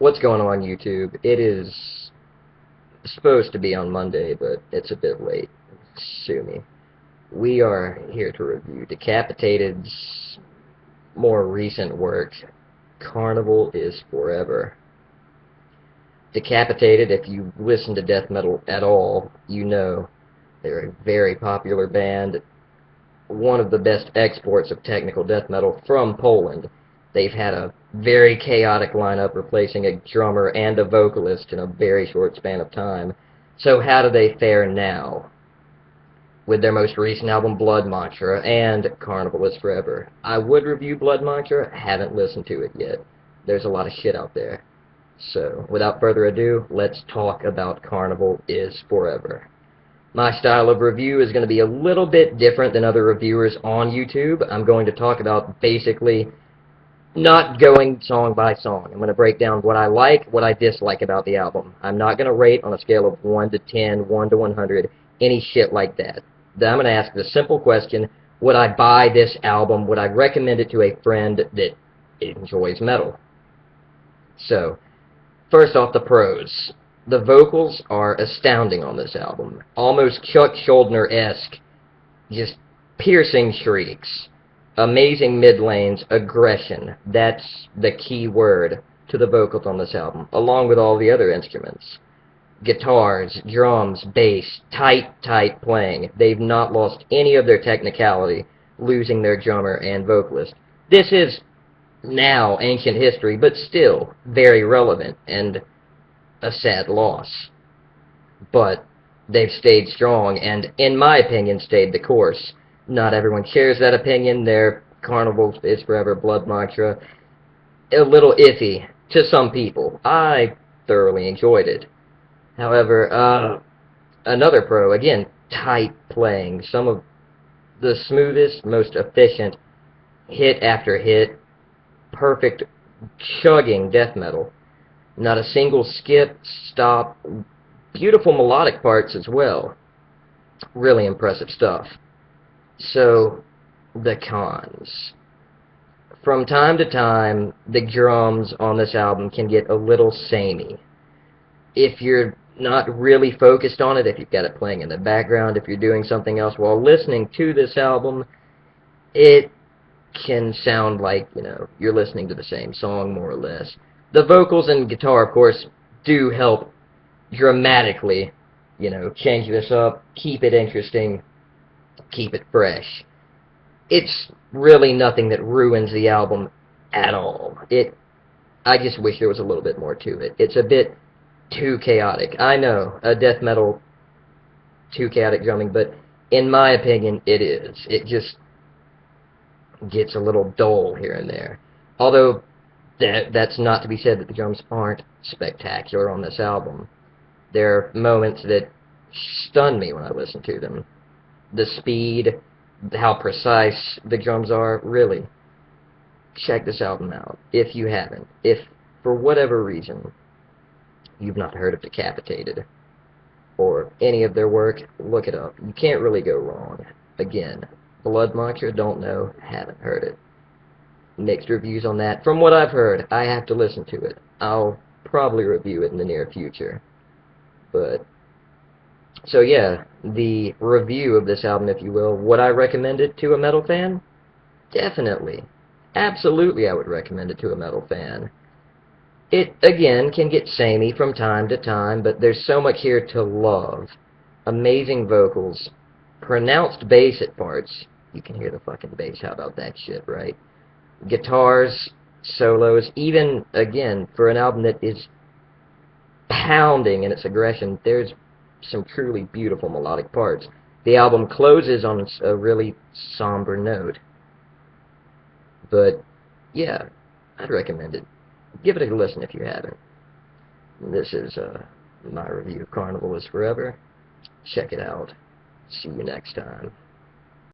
What's going on YouTube? It is supposed to be on Monday, but it's a bit late. Sue me. We are here to review Decapitated's more recent work, Carnival is Forever. Decapitated, if you listen to death metal at all, you know they're a very popular band, one of the best exports of technical death metal from Poland. They've had a very chaotic lineup, replacing a drummer and a vocalist in a very short span of time. So how do they fare now? With their most recent album, Blood Mantra, and Carnival is Forever. I would review Blood Mantra, haven't listened to it yet. There's a lot of shit out there. So, without further ado, let's talk about Carnival is Forever. My style of review is going to be a little bit different than other reviewers on YouTube. I'm going to talk about basically not going song by song. I'm going to break down what I like, what I dislike about the album. I'm not going to rate on a scale of 1 to 10, 1 to 100, any shit like that. Then I'm going to ask the simple question, would I buy this album? Would I recommend it to a friend that enjoys metal? So, first off, the pros. The vocals are astounding on this album. Almost Chuck Schuldiner-esque. Just piercing shrieks. Amazing mid-lanes, aggression. That's the key word to the vocals on this album, along with all the other instruments. Guitars, drums, bass, tight playing. They've not lost any of their technicality, losing their drummer and vocalist. This is now ancient history, but still very relevant and a sad loss. But they've stayed strong and, in my opinion, stayed the course. Not everyone shares that opinion. Their Carnival is Forever, Blood Mantra, a little iffy to some people. I thoroughly enjoyed it. However, another pro, again, tight playing. Some of the smoothest, most efficient hit after hit, perfect chugging death metal. Not a single skip, stop, beautiful melodic parts as well. Really impressive stuff. So, the cons. From time to time, the drums on this album can get a little samey. If you're not really focused on it, if you've got it playing in the background, if you're doing something else while listening to this album, it can sound like, you're listening to the same song, more or less. The vocals and guitar, of course, do help dramatically, change this up, keep it interesting, keep it fresh. It's really nothing that ruins the album at all. I just wish there was a little bit more to it. It's a bit too chaotic. I know, a death metal, too chaotic drumming, but in my opinion, it is. It just gets a little dull here and there. Although, that's not to be said that the drums aren't spectacular on this album. There are moments that stun me when I listen to them. The speed, how precise the drums are, really. Check this album out, if you haven't. If, for whatever reason, you've not heard of Decapitated, or any of their work, look it up. You can't really go wrong. Again, Blood Mantra, don't know, haven't heard it. Mixed reviews on that. From what I've heard, I have to listen to it. I'll probably review it in the near future. But, so yeah, the review of this album, if you will, would I recommend it to a metal fan? Definitely. Absolutely I would recommend it to a metal fan. It, again, can get samey from time to time, but there's so much here to love. Amazing vocals, pronounced bass at parts. You can hear the fucking bass, how about that shit, right? Guitars, solos, even, again, for an album that is pounding in its aggression, there's some truly beautiful melodic parts. The album closes on a really somber note. But, yeah, I'd recommend it. Give it a listen if you haven't. This is my review of Carnival is Forever. Check it out. See you next time.